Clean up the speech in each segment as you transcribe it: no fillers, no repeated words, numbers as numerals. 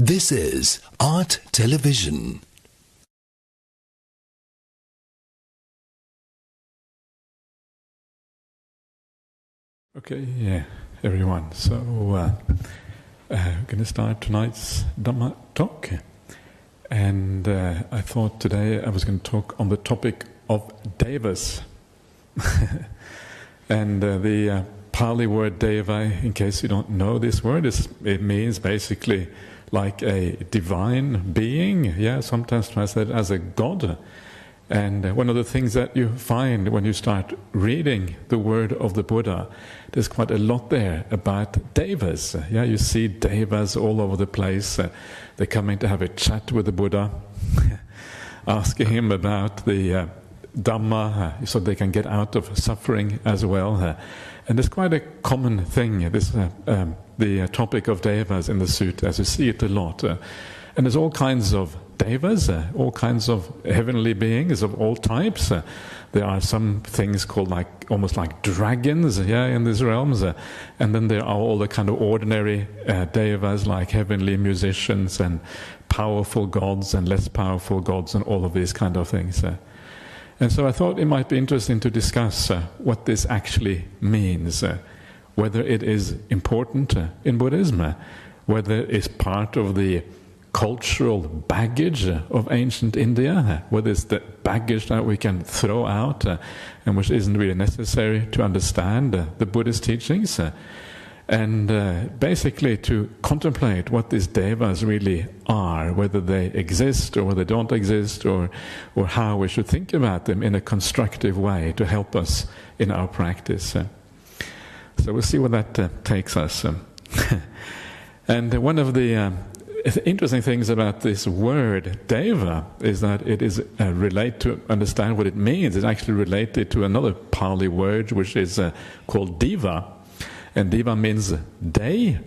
This is Art Television. Okay, everyone. So we're going to start tonight's Dhamma talk. And I thought today I was going to talk on the topic of Devas. And the Pali word Deva, in case you don't know this word, it means basically like a divine being. Yeah, sometimes translated as a god. And one of the things that you find when you start reading the word of the Buddha, there's quite a lot there about Devas. Yeah, you see Devas all over the place. They're coming to have a chat with the Buddha, asking him about the Dhamma, so they can get out of suffering as well. And it's quite a common thing, this the topic of Devas in the sutta, as you see it a lot. And there's all kinds of Devas, all kinds of heavenly beings of all types. There are some things called almost like dragons, in these realms. And then there are all the kind of ordinary Devas, like heavenly musicians and powerful gods and less powerful gods and all of these kind of things. And so I thought it might be interesting to discuss what this actually means, whether it is important in Buddhism, whether it's part of the cultural baggage of ancient India, whether it's the baggage that we can throw out and which isn't really necessary to understand the Buddhist teachings, and basically to contemplate what these Devas really are, whether they exist or whether they don't exist, or how we should think about them in a constructive way to help us in our practice. So we'll see where that takes us. And one of the interesting things about this word Deva is that it is to understand what it means. It's actually related to another Pali word which is called Deva, and Deva means day.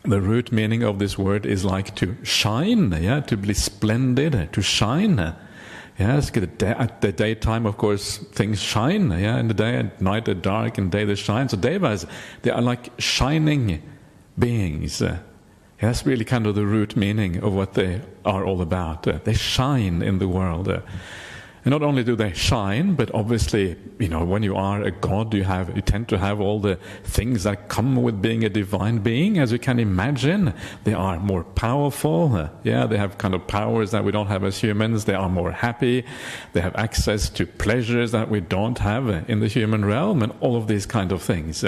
The root meaning of this word is like to shine, to be splendid, to shine. Yes, at the daytime, of course, things shine. In the day, at night they're dark, and day they shine. So Devas, they are like shining beings. That's really kind of the root meaning of what they are all about. They shine in the world. And not only do they shine, but obviously, when you are a god, you tend to have all the things that come with being a divine being, as you can imagine. They are more powerful. They have kind of powers that we don't have as humans. They are more happy. They have access to pleasures that we don't have in the human realm, and all of these kind of things.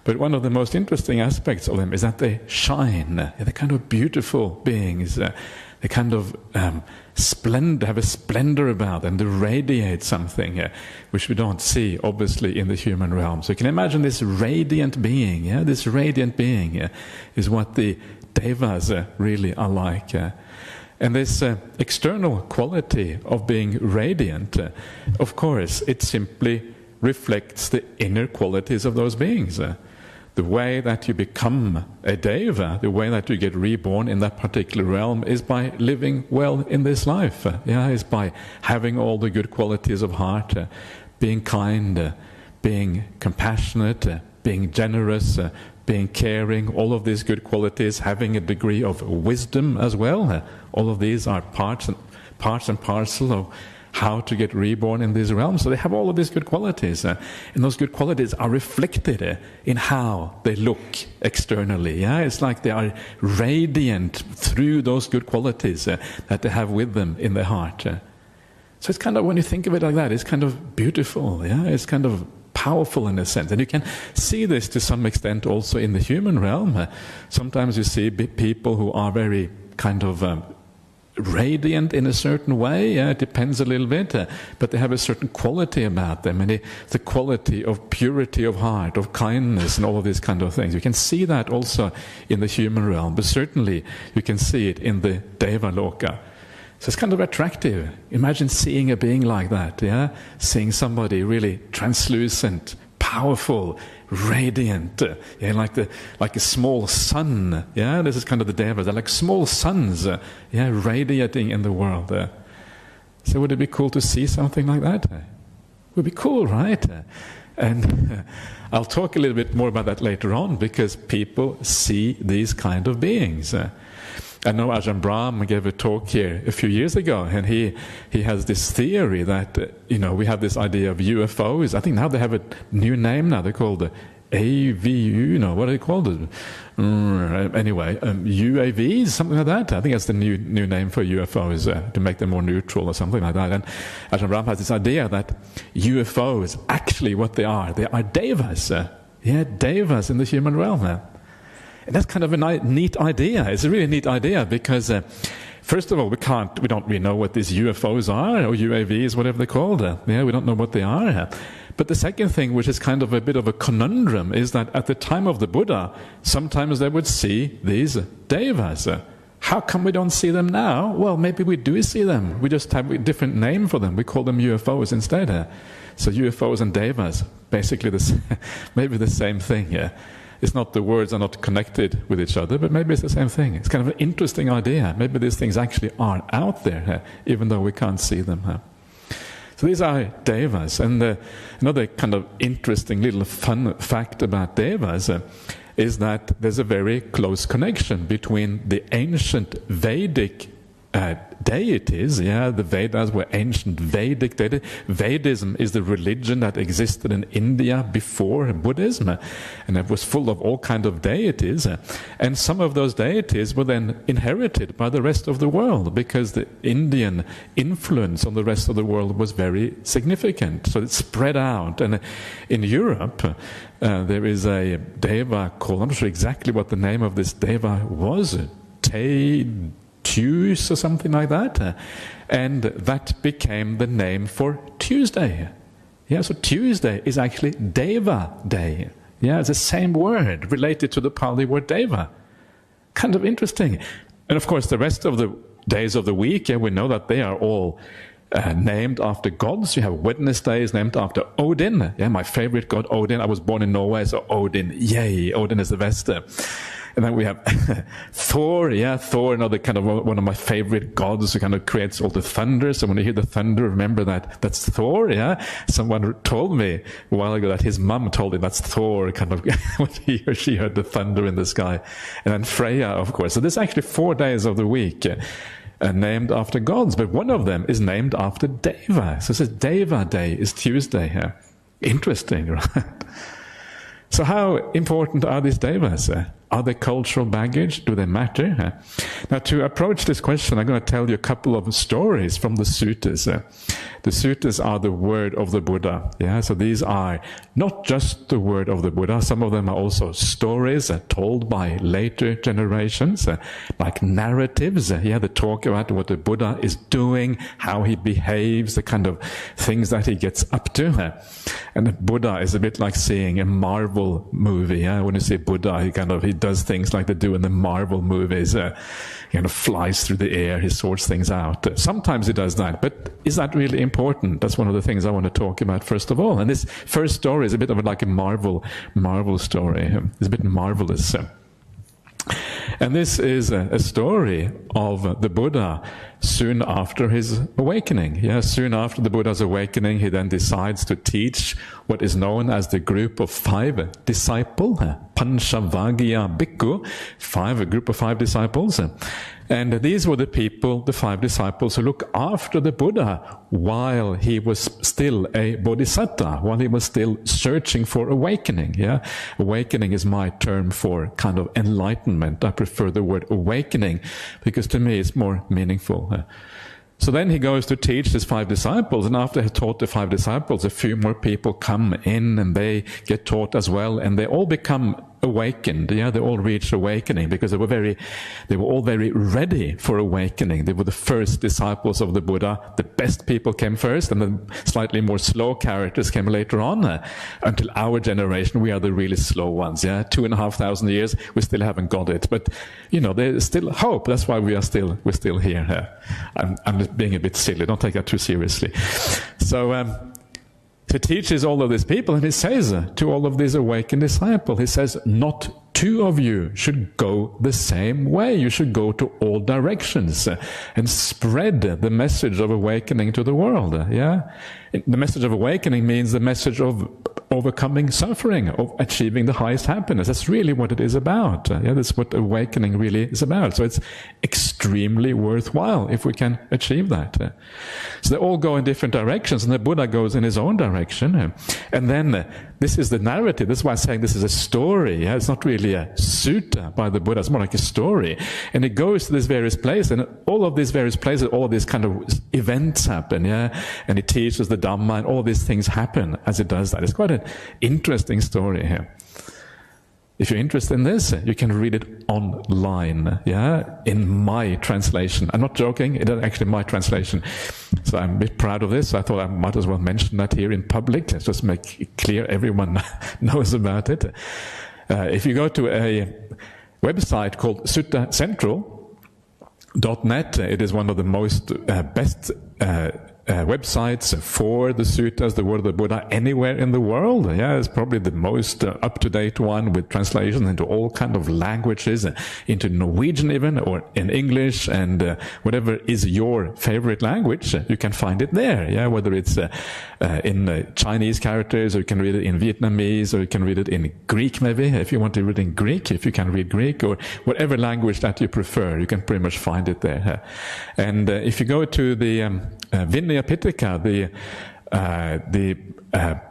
But one of the most interesting aspects of them is that they shine. They're kind of beautiful beings. They kind of have a splendor about them. They radiate something which we don't see, obviously, in the human realm. So you can imagine this radiant being. This radiant being is what the Devas really are like. And this external quality of being radiant, of course, it simply reflects the inner qualities of those beings. The way that you become a Deva, the way that you get reborn in that particular realm, is by living well in this life. Is by having all the good qualities of heart, being kind, being compassionate, being generous, being caring, all of these good qualities, having a degree of wisdom as well. All of these are parts and parcel of how to get reborn in these realms. So they have all of these good qualities. And those good qualities are reflected in how they look externally. It's like they are radiant through those good qualities that they have with them in their heart. So it's kind of, when you think of it like that, it's kind of beautiful. It's kind of powerful in a sense. And you can see this to some extent also in the human realm. Sometimes you see people who are very kind of radiant in a certain way. It depends a little bit, but they have a certain quality about them, and the quality of purity of heart, of kindness, and all of these kind of things. You can see that also in the human realm, but certainly you can see it in the Deva Loka. So it's kind of attractive. Imagine seeing a being like that, seeing somebody really translucent, powerful, radiant, like a small sun. This is kind of the Devas. They're like small suns, radiating in the world. So would it be cool to see something like that? Would be cool, right? And I'll talk a little bit more about that later on, because people see these kind of beings. I know Ajahm Brahm gave a talk here a few years ago, and he has this theory that, we have this idea of UFOs. I think now they have a new name now. They're called AVU, what are they called? Anyway, UAVs, something like that. I think that's the new name for UFOs, to make them more neutral or something like that. And Ajahm Brahm has this idea that UFOs, actually what they are Devas. Devas in the human realm. And that's kind of a neat idea. It's a really neat idea because, first of all, we don't really know what these UFOs are, or UAVs, whatever they're called. We don't know what they are. But the second thing, which is kind of a bit of a conundrum, is that at the time of the Buddha, sometimes they would see these Devas. How come we don't see them now? Well, maybe we do see them. We just have a different name for them. We call them UFOs instead. So UFOs and Devas, basically maybe the same thing. It's not, the words are not connected with each other, but maybe it's the same thing. It's kind of an interesting idea. Maybe these things actually are out there, even though we can't see them. So these are Devas. And another kind of interesting little fun fact about Devas is that there's a very close connection between the ancient Vedic deities. The Vedas were ancient Vedic deities. Vedism is the religion that existed in India before Buddhism, and it was full of all kinds of deities. And some of those deities were then inherited by the rest of the world, because the Indian influence on the rest of the world was very significant. So it spread out. And in Europe, there is a Deva called, I'm not sure exactly what the name of this Deva was, Tues or something like that, and that became the name for Tuesday. So Tuesday is actually Deva Day. It's the same word related to the Pali word Deva. Kind of interesting. And of course, the rest of the days of the week, we know that they are all named after gods. You have Wednesday is named after Odin. My favorite god, Odin. I was born in Norway, so Odin. Yay! Odin is the best. And then we have Thor, Thor, another kind of one of my favorite gods who kind of creates all the thunder. So when you hear the thunder, remember that's Thor, Someone told me a while ago that his mum told him that's Thor, kind of when he or she heard the thunder in the sky. And then Freya, of course. So there's actually 4 days of the week named after gods, but one of them is named after Deva. So it says Deva Day is Tuesday here. Interesting, right? So how important are these Devas? Are they cultural baggage? Do they matter? Now, to approach this question, I'm going to tell you a couple of stories from the suttas. The suttas are the word of the Buddha. So these are not just the word of the Buddha. Some of them are also stories told by later generations, like narratives. They talk about what the Buddha is doing, how he behaves, the kind of things that he gets up to. And the Buddha is a bit like seeing a Marvel movie. When you see Buddha, he does things like they do in the Marvel movies. He kind of flies through the air, he sorts things out. Sometimes he does that, but is that really important? That's one of the things I want to talk about first of all. And this first story is a bit of like a Marvel story. It's a bit marvelous. And this is a story of the Buddha soon after his awakening. Soon after the Buddha's awakening, he then decides to teach what is known as the group of 5 disciples, Panchavagya Bhikkhu, a group of 5 disciples. And these were the people, the 5 disciples, who look after the Buddha while he was still a bodhisattva, while he was still searching for awakening. Awakening is my term for kind of enlightenment. I prefer the word awakening because to me it's more meaningful. So then he goes to teach his 5 disciples, and after he taught the 5 disciples, a few more people come in and they get taught as well, and they all become awakened. They all reach awakening because they were all very ready for awakening. They were the first disciples of the Buddha. The best people came first, and the slightly more slow characters came later on. Until our generation, we are the really slow ones. 2,500 years, we still haven't got it. But there's still hope. That's why we're still here. I'm just being a bit silly. Don't take that too seriously. So. He teaches all of these people, and he says to all of these awakened disciples, he says, not two of you should go the same way. You should go to all directions and spread the message of awakening to the world. Yeah, the message of awakening means the message of overcoming suffering, of achieving the highest happiness. That's really what it is about. Yeah, that's what awakening really is about. So it's extremely worthwhile if we can achieve that. So they all go in different directions, and the Buddha goes in his own direction. And then this is the narrative. That's why I'm saying this is a story. Yeah? It's not really a sutta by the Buddha. It's more like a story. And it goes to these various places, and all of these various places, all of these kind of events happen. Yeah, and it teaches the Dhamma, and all these things happen as it does that. It's quite an interesting story here. If you're interested in this, you can read it online, yeah, in my translation. I'm not joking, it is actually my translation. So I'm a bit proud of this. I thought I might as well mention that here in public. Let's just make it clear everyone knows about it. If you go to a website called suttacentral.net, it is one of the most best websites for the suttas, the word of the Buddha, anywhere in the world. Yeah, it's probably the most up-to-date one, with translations into all kind of languages, into Norwegian even, or in English, and whatever is your favorite language, you can find it there. Yeah, whether it's in Chinese characters, or you can read it in Vietnamese, or you can read it in Greek maybe, if you want to read it in Greek, if you can read Greek, or whatever language that you prefer, you can pretty much find it there. And if you go to the Vinaya Pitaka, the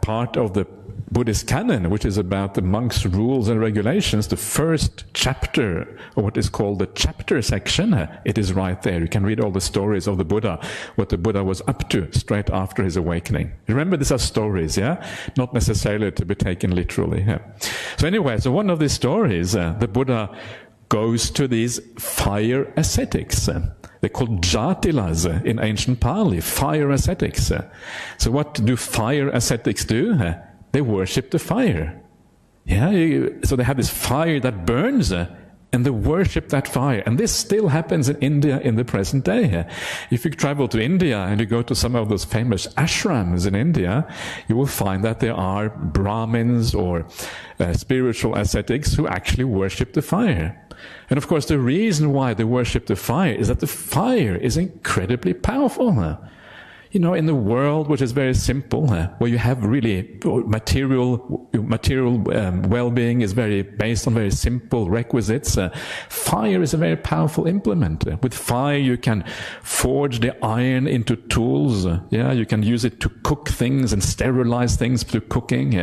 part of the Buddhist canon, which is about the monks' rules and regulations, the first chapter, or what is called the chapter section, it is right there. You can read all the stories of the Buddha, what the Buddha was up to straight after his awakening. Remember, these are stories, yeah? Not necessarily to be taken literally. Yeah? So anyway, so one of these stories, the Buddha goes to these fire ascetics. They're called jatilas in ancient Pali, fire ascetics. So what do fire ascetics do? They worship the fire. Yeah, so they have this fire that burns, and they worship that fire. And this still happens in India in the present day. If you travel to India and you go to some of those famous ashrams in India, you will find that there are Brahmins or spiritual ascetics who actually worship the fire. And of course, the reason why they worship the fire is that the fire is incredibly powerful. You know, in the world which is very simple, where you have really material well-being is very based on very simple requisites, fire is a very powerful implement. With fire you can forge the iron into tools. Yeah, you can use it to cook things and sterilize things through cooking.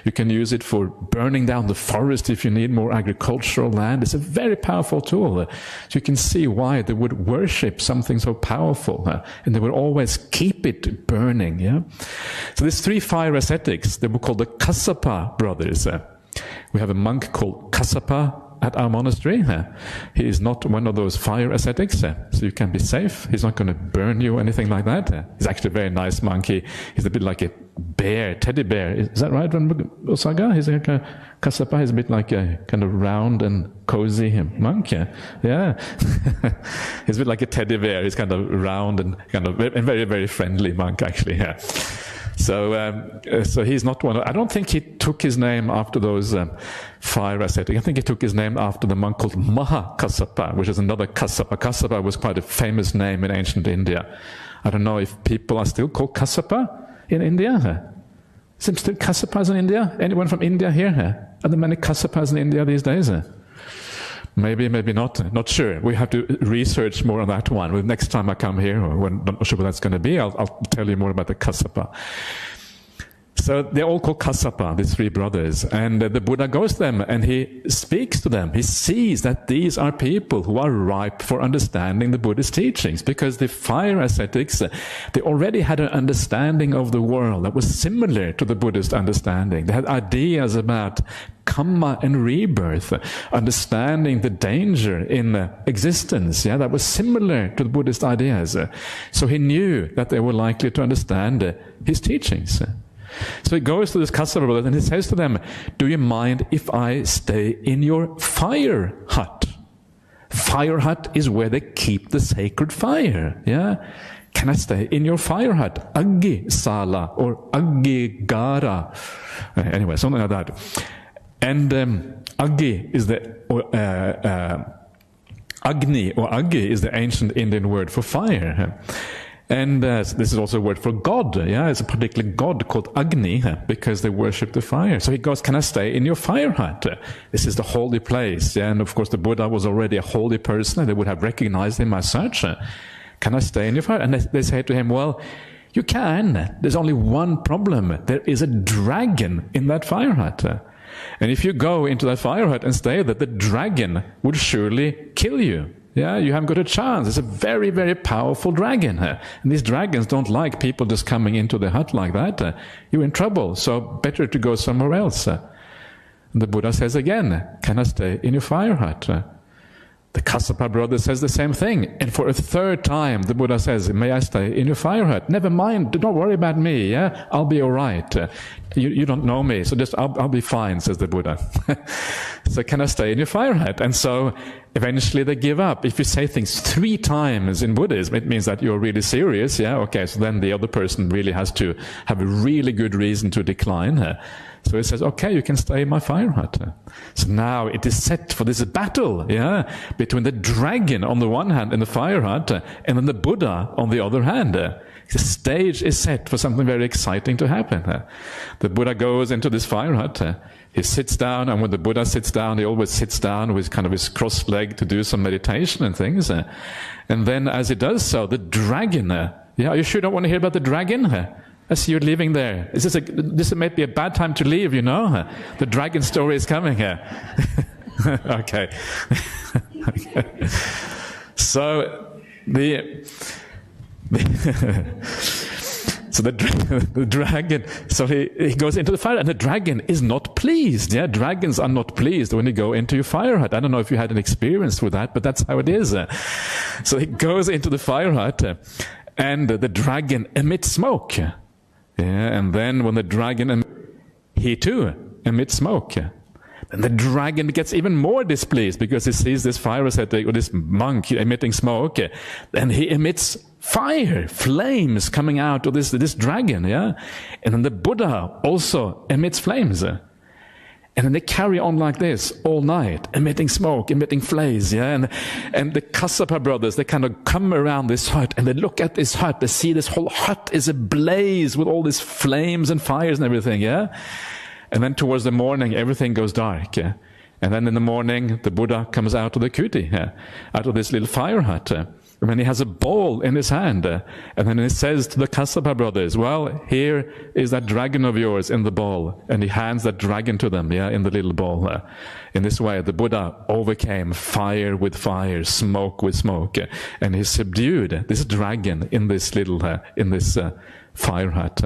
You can use it for burning down the forest if you need more agricultural land. It's a very powerful tool. So you can see why they would worship something so powerful, and they would always keep it burning. Yeah. So these three fire ascetics, they were called the Kassapa brothers. We have a monk called Kassapa at our monastery. He is not one of those fire ascetics, so you can be safe. He's not going to burn you or anything like that. He's actually a very nice monk. He's a bit like a bear, teddy bear. Is that right, Osaga? He's like a Kassapa. He's a bit like a kind of round and cozy monk. Yeah. He's a bit like a teddy bear. He's kind of round and kind of and very, very friendly monk, actually. Yeah. So he's not one of, I don't think he took his name after those fire ascetics. I think he took his name after the monk called Maha Kassapa, which is another Kassapa. Kassapa was quite a famous name in ancient India. I don't know if people are still called Kassapa in India. Is there still Kassapas in India? Anyone from India here? Are there many Kassapas in India these days? Maybe, maybe not. Not sure. We have to research more on that one. Next time I come here, or when, I'm not sure what that's going to be, I'll tell you more about the Kassapa. So they're all called Kassapa, these three brothers. And the Buddha goes to them and he speaks to them. He sees that these are people who are ripe for understanding the Buddhist teachings, because the fire ascetics, they already had an understanding of the world that was similar to the Buddhist understanding. They had ideas about karma and rebirth, understanding the danger in existence, that was similar to the Buddhist ideas. So he knew that they were likely to understand his teachings. So he goes to this Kassapa brothers and he says to them, do you mind if I stay in your fire hut? Fire hut is where they keep the sacred fire. Can I stay in your fire hut? Aggi sala or aggi gara. Anyway, something like that. And Agni is the Agni or Agi is the ancient Indian word for fire. And this is also a word for God. Yeah, it's a particular god called Agni because they worship the fire. So he goes, "Can I stay in your fire hut? This is the holy place." Yeah, and of course the Buddha was already a holy person, and they would have recognized him as such. "Can I stay in your fire?" And they say to him, "Well, you can. There's only one problem. There is a dragon in that fire hut. And if you go into that fire hut and stay there, the dragon would surely kill you. Yeah, you haven't got a chance. It's a very, very powerful dragon. And these dragons don't like people just coming into the hut like that. You're in trouble, so better to go somewhere else." And the Buddha says again, "Can I stay in your fire hut?" The Kassapa brother says the same thing. And for a third time, the Buddha says, "May I stay in your fire hut? Never mind, don't worry about me, yeah? I'll be all right. You don't know me, so just I'll be fine," says the Buddha. "So can I stay in your fire hut?" And so eventually they give up. If you say things 3 times in Buddhism, it means that you're really serious, yeah? Okay, so then the other person really has to have a really good reason to decline. So he says, "Okay, you can stay in my fire hut." So now it is set for this battle, yeah, between the dragon on the one hand in the fire hut, and then the Buddha on the other hand. The stage is set for something very exciting to happen. The Buddha goes into this fire hut. He sits down, and when the Buddha sits down, he always sits down with kind of his crossed leg to do some meditation and things. And then as he does so, the dragon, yeah, you sure don't want to hear about the dragon? I see you're leaving there. This might be a bad time to leave, you know. The dragon story is coming here. Okay. Okay. So so the dragon, so he goes into the fire, and the dragon is not pleased. Yeah, dragons are not pleased when you go into your fire hut. I don't know if you had an experience with that, but that's how it is. So he goes into the fire hut, and the dragon emits smoke. Yeah, and then when the dragon, he too emits smoke. And the dragon gets even more displeased because he sees this fire ascetic or this monk emitting smoke. Then he emits fire, flames coming out of this dragon. Yeah, and then the Buddha also emits flames. And then they carry on like this all night, emitting smoke, emitting flames, yeah. And the Kassapa brothers, they kind of come around this hut, and they look at this hut, they see this whole hut is ablaze with all these flames and fires and everything, yeah. And then towards the morning, everything goes dark, yeah. And then in the morning, the Buddha comes out of the kuti, yeah, out of this little fire hut. And then he has a bowl in his hand, and then he says to the Kassapa brothers, "Well, here is that dragon of yours in the bowl," and he hands that dragon to them, yeah, in the little bowl. In this way, the Buddha overcame fire with fire, smoke with smoke, and he subdued this dragon in this little, fire hut.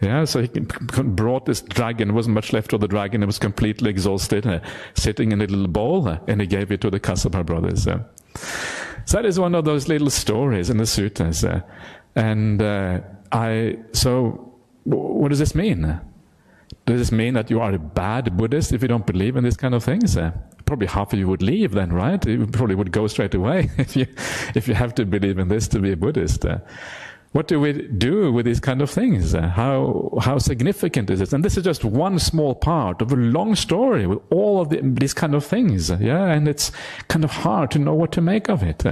Yeah, so he brought this dragon. There wasn't much left of the dragon. It was completely exhausted, sitting in a little bowl, and he gave it to the Kassapa brothers. So that is one of those little stories in the suttas. So what does this mean? Does this mean that you are a bad Buddhist if you don't believe in these kind of things? Probably half of you would leave then, right? You probably would go straight away if you have to believe in this to be a Buddhist. What do we do with these kind of things? How significant is it? And this is just one small part of a long story with all of these kind of things. Yeah, and it's kind of hard to know what to make of it.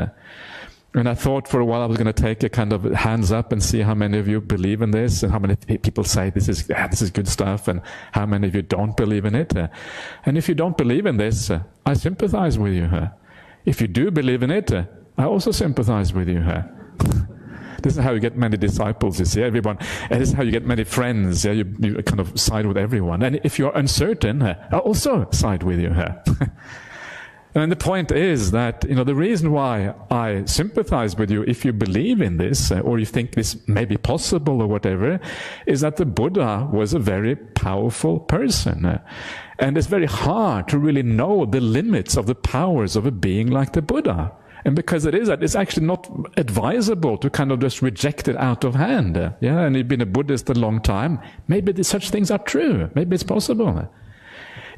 And I thought for a while I was going to take a kind of hands up and see how many of you believe in this, and how many people say this is good stuff, and how many of you don't believe in it. And if you don't believe in this, I sympathize with you. If you do believe in it, I also sympathize with you. This is how you get many disciples, you see, everyone. And this is how you get many friends. Yeah? You kind of side with everyone. And if you're uncertain, I also side with you. And the point is that, the reason why I sympathize with you if you believe in this, or you think this may be possible or whatever, is that the Buddha was a very powerful person. And it's very hard to really know the limits of the powers of a being like the Buddha. And because it is that, it's actually not advisable to kind of just reject it out of hand. Yeah, and you've been a Buddhist a long time. Maybe such things are true. Maybe it's possible.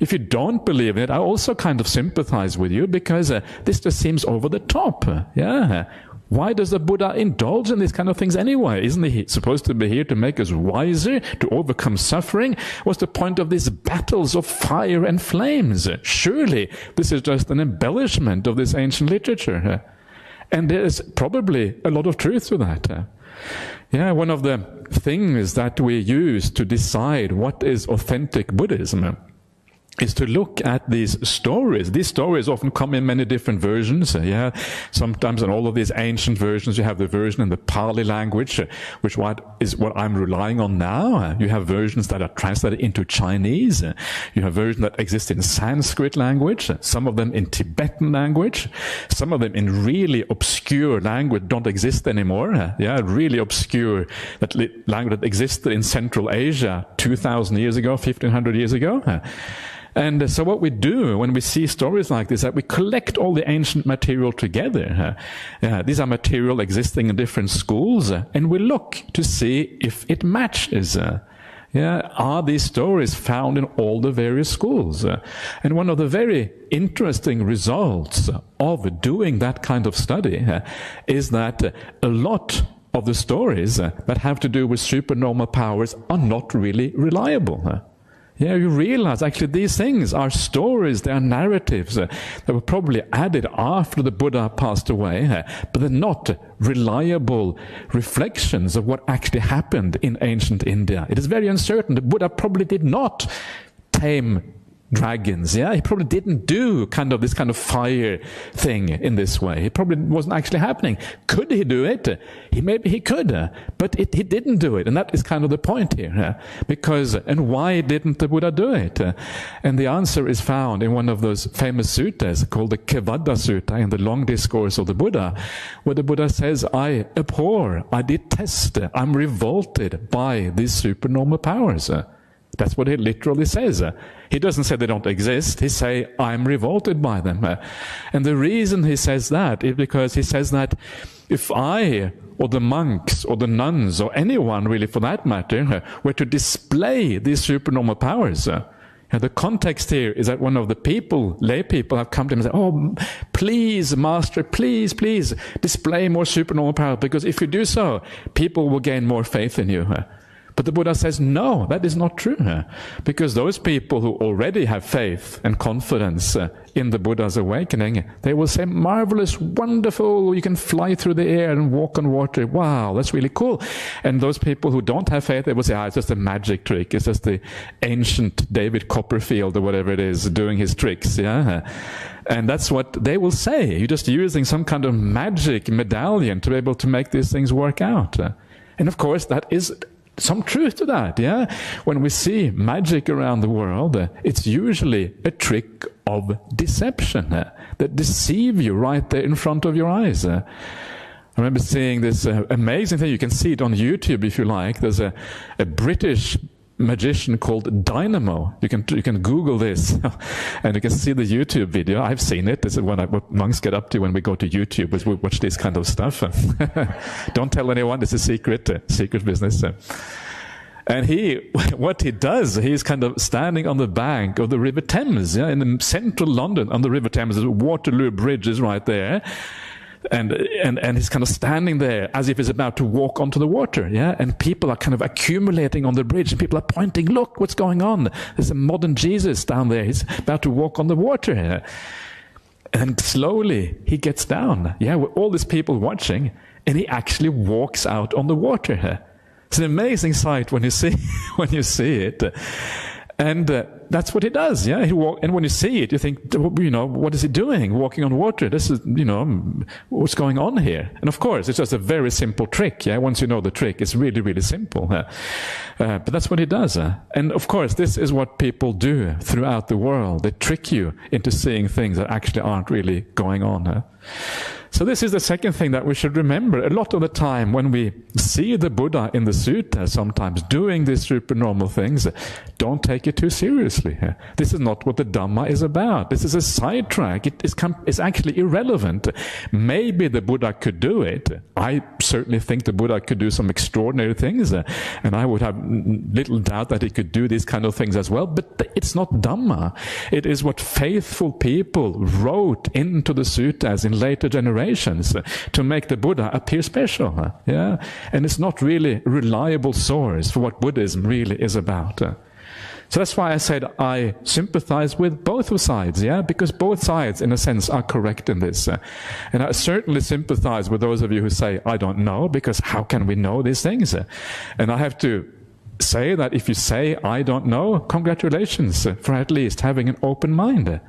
If you don't believe in it, I also kind of sympathize with you, because this just seems over the top. Yeah, Why does the Buddha indulge in these kind of things anyway? Isn't he supposed to be here to make us wiser, to overcome suffering? What's the point of these battles of fire and flames? Surely this is just an embellishment of this ancient literature. And there's probably a lot of truth to that. Yeah, one of the things that we use to decide what is authentic Buddhism is to look at these stories. These stories often come in many different versions. Sometimes in all of these ancient versions, you have the version in the Pali language, which is what I'm relying on now. You have versions that are translated into Chinese. You have versions that exist in Sanskrit language, some of them in Tibetan language, some of them in really obscure language don't exist anymore. Really obscure language that existed in Central Asia 2,000 years ago, 1,500 years ago. And so what we do when we see stories like this, that we collect all the ancient material together. These are material existing in different schools, and we look to see if it matches. Are these stories found in all the various schools? And one of the very interesting results of doing that kind of study is that a lot of the stories that have to do with supernormal powers are not really reliable. You realize actually these things are stories, they are narratives that were probably added after the Buddha passed away, but they're not reliable reflections of what actually happened in ancient India. It is very uncertain. The Buddha probably did not tame dragons. He probably didn't do this kind of fire thing in this way. It probably wasn't actually happening. Could he do it? Maybe he could, but he didn't do it, and that is kind of the point here. And why didn't the Buddha do it? And the answer is found in one of those famous suttas called the Kevada Sutta in the long discourse of the Buddha, where the Buddha says, I abhor, I detest, I'm revolted by these supernormal powers. That's what he literally says. He doesn't say they don't exist. He says, I'm revolted by them. And the reason he says that is because he says that if I, or the monks, or the nuns, or anyone really for that matter, were to display these supernormal powers, the context here is that one of the lay people have come to him and said, oh, please, Master, please, display more supernormal power, because if you do so, people will gain more faith in you. But the Buddha says, no, that is not true. Because those people who already have faith and confidence in the Buddha's awakening, they will say, marvelous, wonderful, you can fly through the air and walk on water. Wow, that's really cool. And those people who don't have faith, they will say, it's just a magic trick. It's just the ancient David Copperfield or whatever it is doing his tricks. And that's what they will say. You're just using some kind of magic medallion to be able to make these things work out. And of course, that is some truth to that, When we see magic around the world, it's usually a trick of deception that deceive you right there in front of your eyes. I remember seeing this amazing thing. You can see it on YouTube if you like. There's a British magician called Dynamo. You can Google this and you can see the YouTube video. I've seen it. This is what monks get up to when we go to YouTube, is we watch this kind of stuff. Don't tell anyone. This is secret business. And what he does, he's kind of standing on the bank of the River Thames, in the central London on the River Thames. The Waterloo Bridge is right there. And he's kind of standing there as if he's about to walk onto the water, and people are kind of accumulating on the bridge, and people are pointing, look what's going on, there's a modern Jesus down there, he's about to walk on the water. And slowly he gets down, with all these people watching, and he actually walks out on the water. It's an amazing sight when you see it. And that's what he does, and when you see it, you think, what is he doing, walking on water? This is, what's going on here? And of course, it's just a very simple trick, Once you know the trick, it's really, really simple. But that's what he does. And of course, this is what people do throughout the world. They trick you into seeing things that actually aren't really going on. So this is the second thing that we should remember. A lot of the time when we see the Buddha in the sutta sometimes doing these supernormal things, don't take it too seriously. This is not what the Dhamma is about. This is a sidetrack. It's actually irrelevant. Maybe the Buddha could do it. I certainly think the Buddha could do some extraordinary things, and I would have little doubt that he could do these kind of things as well, but it's not Dhamma. It is what faithful people wrote into the suttas in later generations. exaggerations to make the Buddha appear special. Yeah, and it's not really a reliable source for what Buddhism really is about. So that's why I said I sympathize with both sides, yeah, because both sides, in a sense, are correct in this. And I certainly sympathize with those of you who say, I don't know, because how can we know these things? And I have to say that if you say, I don't know, congratulations for at least having an open mind.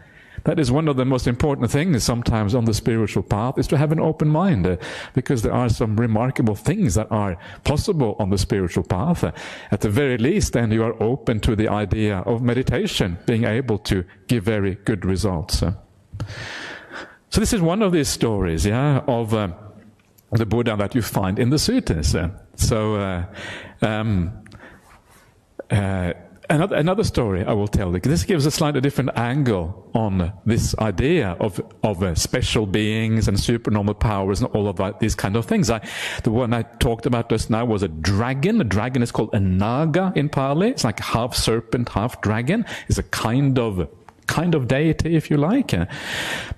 That is one of the most important things sometimes on the spiritual path, is to have an open mind, because there are some remarkable things that are possible on the spiritual path. At the very least, then you are open to the idea of meditation being able to give very good results. So this is one of these stories, yeah, of the Buddha that you find in the suttas. Another story I will tell you. This gives a slightly different angle on this idea of special beings and supernormal powers and all of these kind of things. The one I talked about just now was a dragon. A dragon is called a naga in Pali. It's like half serpent, half dragon. It's a kind of deity, if you like.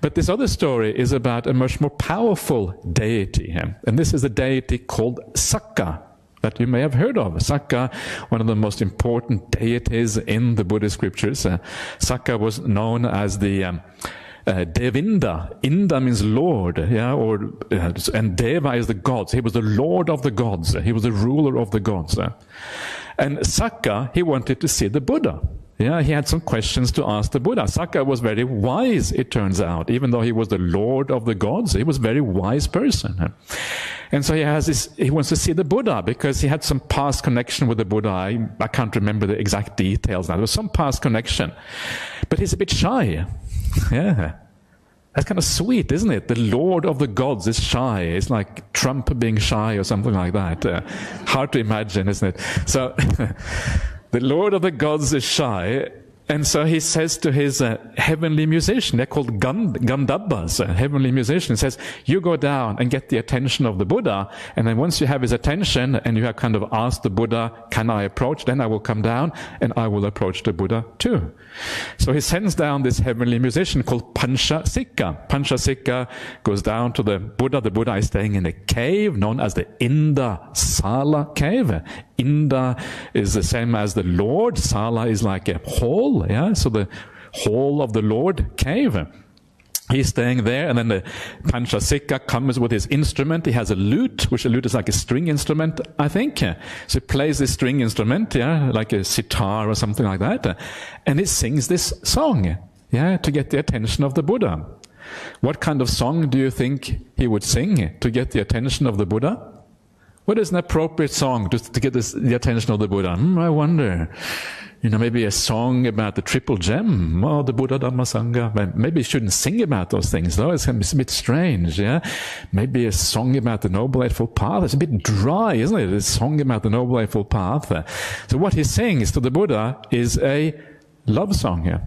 But this other story is about a much more powerful deity. And this is a deity called Sakka, that you may have heard of. Sakka, one of the most important deities in the Buddhist scriptures. Sakka was known as the Devinda. Inda means Lord, yeah, and Deva is the gods. He was the Lord of the gods. He was the ruler of the gods. And Sakka, he wanted to see the Buddha. Yeah, he had some questions to ask the Buddha. Sakka was very wise, it turns out. Even though he was the Lord of the gods, he was a very wise person. And so he wants to see the Buddha because he had some past connection with the Buddha. I can't remember the exact details now. There was some past connection. But he's a bit shy. Yeah. That's kind of sweet, isn't it? The Lord of the gods is shy. It's like Trump being shy or something like that. Hard to imagine, isn't it? So the Lord of the gods is shy, and so he says to his heavenly musician, they're called Gandhabas, heavenly musician, he says, you go down and get the attention of the Buddha, and then once you have his attention and you have kind of asked the Buddha, can I approach? Then I will come down and I will approach the Buddha too. So he sends down this heavenly musician called Panchasikka. Panchasikka goes down to the Buddha. The Buddha is staying in a cave known as the Inda Sala cave. Inda is the same as the Lord. Sala is like a hall, yeah? So the hall of the Lord cave. He's staying there, and then the Panchasikka comes with his instrument. He has a lute, which a lute is like a string instrument, I think. So he plays this string instrument, yeah, like a sitar or something like that. And he sings this song, yeah, to get the attention of the Buddha. What kind of song do you think he would sing to get the attention of the Buddha? What is an appropriate song to get the attention of the Buddha? I wonder. Maybe a song about the triple gem, the Buddha, Dhamma, Sangha. Maybe you shouldn't sing about those things, though. It's a bit strange, yeah? Maybe a song about the Noble Eightfold Path. It's a bit dry, isn't it? A song about the Noble Eightfold Path. So what he sings to the Buddha is a love song, yeah?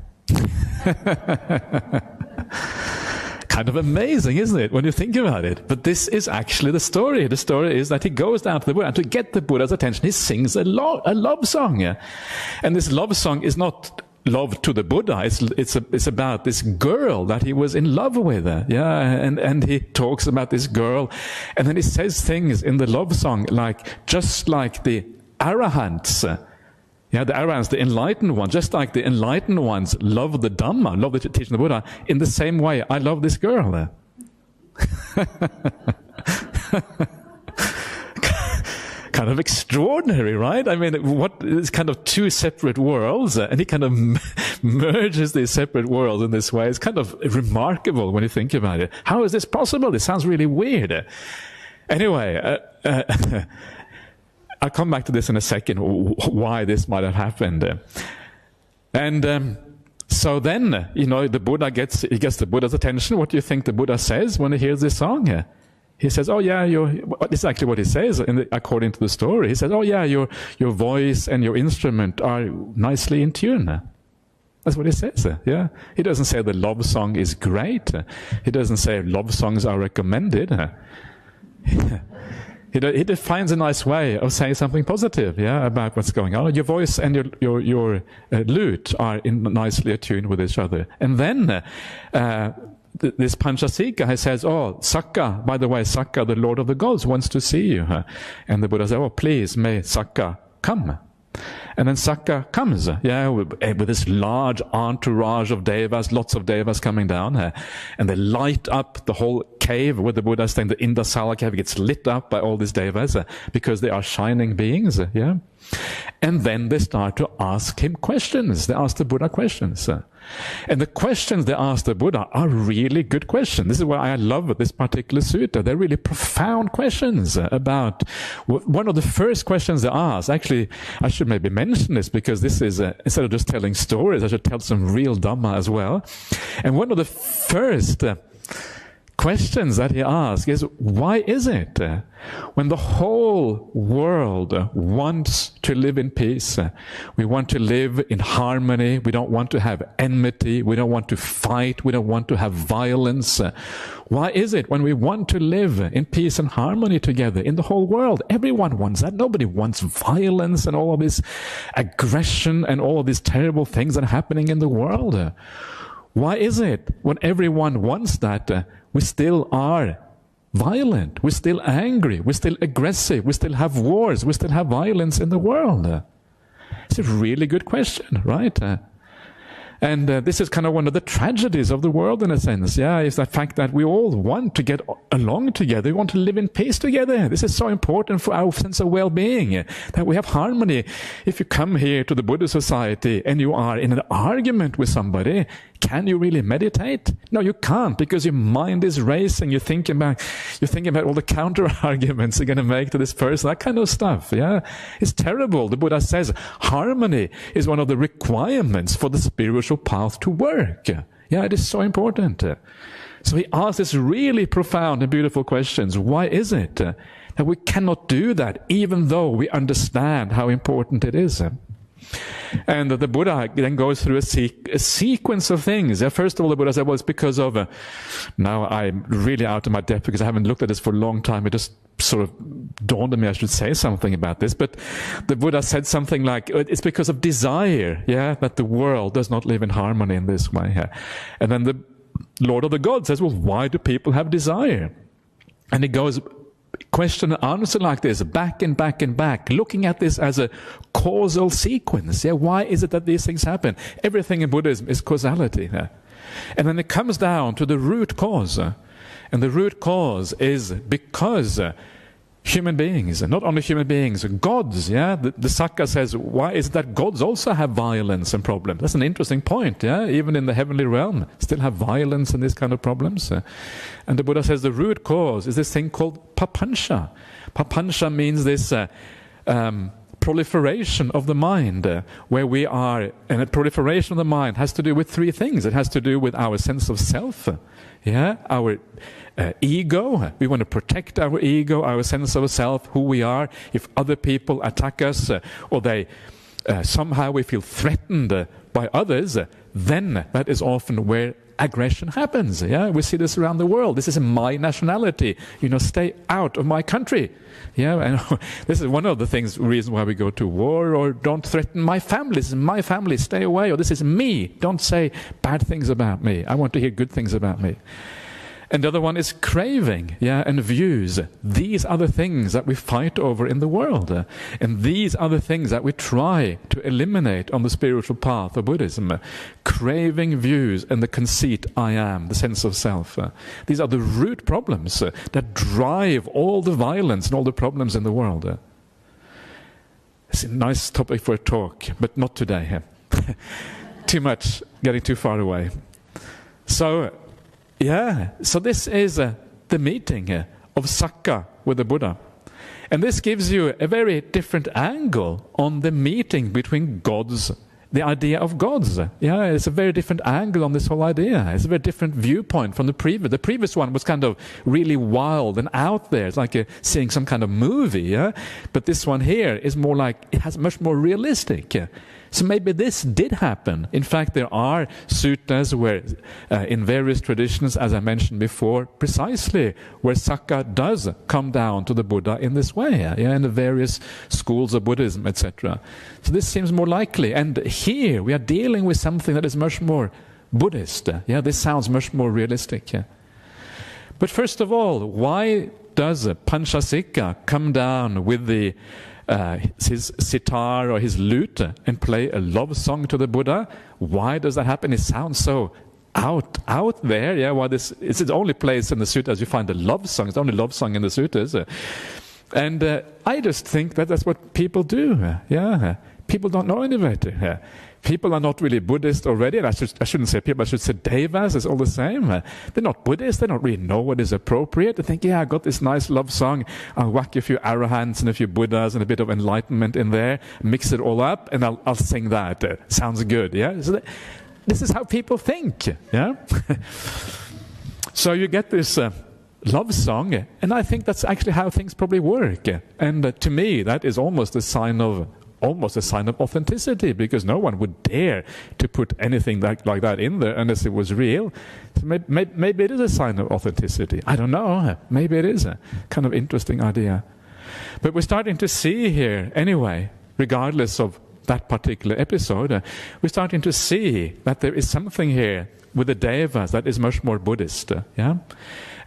Kind of amazing, isn't it, when you think about it? But this is actually the story. The story is that he goes down to the Buddha, and to get the Buddha's attention, he sings a love song. Yeah? And this love song is not love to the Buddha. It's about this girl that he was in love with. Yeah, and he talks about this girl, and then he says things in the love song like, just like the Arahants. Yeah, the Arahants, the enlightened ones, just like the enlightened ones love the Dhamma, love the teaching of the Buddha, in the same way, I love this girl. Kind of extraordinary, right? I mean, it's kind of two separate worlds, and he kind of merges these separate worlds in this way. It's kind of remarkable when you think about it. How is this possible? It sounds really weird. Anyway, I'll come back to this in a second, why this might have happened. And so then, the Buddha gets the Buddha's attention. What do you think the Buddha says when he hears this song? He says, oh yeah, this is actually what he says according to the story. He says, oh yeah, your voice and your instrument are nicely in tune. That's what he says, yeah. He doesn't say the love song is great. He doesn't say love songs are recommended. He defines a nice way of saying something positive, yeah, about what's going on. Your voice and your lute are nicely attuned with each other. And then this Panchasika, he says, oh, Sakka, by the way, Sakka, the Lord of the Gods, wants to see you. And the Buddha says, oh, please, may Sakka come. And then Sakka comes, with this large entourage of Devas, lots of Devas coming down, and they light up the whole cave where the Buddha is staying. The Indasala cave gets lit up by all these Devas, because they are shining beings, And then they start to ask him questions. They ask the Buddha questions. And the questions they ask the Buddha are really good questions. This is why I love this particular sutta. They're really profound questions about... One of the first questions they ask, actually, I should maybe mention this, because this is, instead of just telling stories, I should tell some real Dhamma as well. And one of the first... questions that he asks is, why is it when the whole world wants to live in peace, we want to live in harmony, we don't want to have enmity, we don't want to fight, we don't want to have violence, why is it when we want to live in peace and harmony together in the whole world, everyone wants that, nobody wants violence and all of this aggression and all of these terrible things that are happening in the world? Why is it when everyone wants that, we still are violent, we're still angry, we're still aggressive, we still have wars, we still have violence in the world? It's a really good question, right? And this is kind of one of the tragedies of the world in a sense, is the fact that we all want to get along together, we want to live in peace together. This is so important for our sense of well-being, that we have harmony. If you come here to the Buddhist society and you are in an argument with somebody, can you really meditate? No, you can't, because your mind is racing. You're thinking about all the counter-arguments you're going to make to this person, that kind of stuff, It's terrible. The Buddha says harmony is one of the requirements for the spiritual path to work. It is so important. So he asks these really profound and beautiful questions. Why is it that we cannot do that, even though we understand how important it is? And the Buddha then goes through a sequence of things. First of all, the Buddha said, well, it's because of... now I'm really out of my depth because I haven't looked at this for a long time. It just sort of dawned on me I should say something about this. But the Buddha said something like, it's because of desire, that the world does not live in harmony in this way. And then the Lord of the Gods says, well, why do people have desire? And he goes... question and answer like this, back and back and back, looking at this as a causal sequence. Why is it that these things happen? Everything in Buddhism is causality. And then it comes down to the root cause. And the root cause is because human beings, not only human beings, gods, the Sakka says, why is it that gods also have violence and problems? That's an interesting point, even in the heavenly realm, still have violence and these kind of problems. And the Buddha says the root cause is this thing called papancha. Papancha means this proliferation of the mind, where we are, and a proliferation of the mind has to do with three things. It has to do with our sense of self, our ego. We want to protect our ego, our sense of self, who we are. If other people attack us, or they somehow we feel threatened by others, then that is often where aggression happens. We see this around the world. This is my nationality. Stay out of my country. And this is one of the reasons why we go to war, or don't threaten my family. This is my family. Stay away. Or this is me. Don't say bad things about me. I want to hear good things about me. And the other one is craving, and views. These are the things that we fight over in the world. And these are the things that we try to eliminate on the spiritual path of Buddhism. Craving, views, and the conceit, I am, the sense of self. These are the root problems that drive all the violence and all the problems in the world. It's a nice topic for a talk, but not today. Too much, getting too far away. So this is the meeting of Sakka with the Buddha. And this gives you a very different angle on the meeting between gods, the idea of gods. It's a very different angle on this whole idea. It's a very different viewpoint from the previous. The previous one was kind of really wild and out there. It's like seeing some kind of movie. But this one here is more like, it has much more realistic. So maybe this did happen. In fact, there are suttas where, in various traditions, as I mentioned before, precisely where Sakka does come down to the Buddha in this way, in the various schools of Buddhism, etc. So this seems more likely. And here we are dealing with something that is much more Buddhist. Yeah, this sounds much more realistic. Yeah. But first of all, why does Panchasika come down with his sitar or his lute and play a love song to the Buddha? Why does that happen? It sounds so out there. Yeah, well, it's the only place in the suttas you find a love song. It's the only love song in the suttas. And I just think that that's what people do. Yeah, people don't know any better. People are not really Buddhist already. And I shouldn't say people, I should say Devas. It's all the same. They're not Buddhist. They don't really know what is appropriate. They think, yeah, I got this nice love song. I'll whack a few Arahants and a few Buddhas and a bit of enlightenment in there, mix it all up, and I'll sing that. Sounds good. Yeah. So this is how people think. Yeah. So you get this love song, and I think that's actually how things probably work. And to me, that is almost a sign of authenticity, because no one would dare to put anything like that in there unless it was real. So maybe it is a sign of authenticity. I don't know. Maybe it is a kind of interesting idea. But we're starting to see here, anyway, regardless of that particular episode, we're starting to see that there is something here with the Devas that is much more Buddhist. Yeah?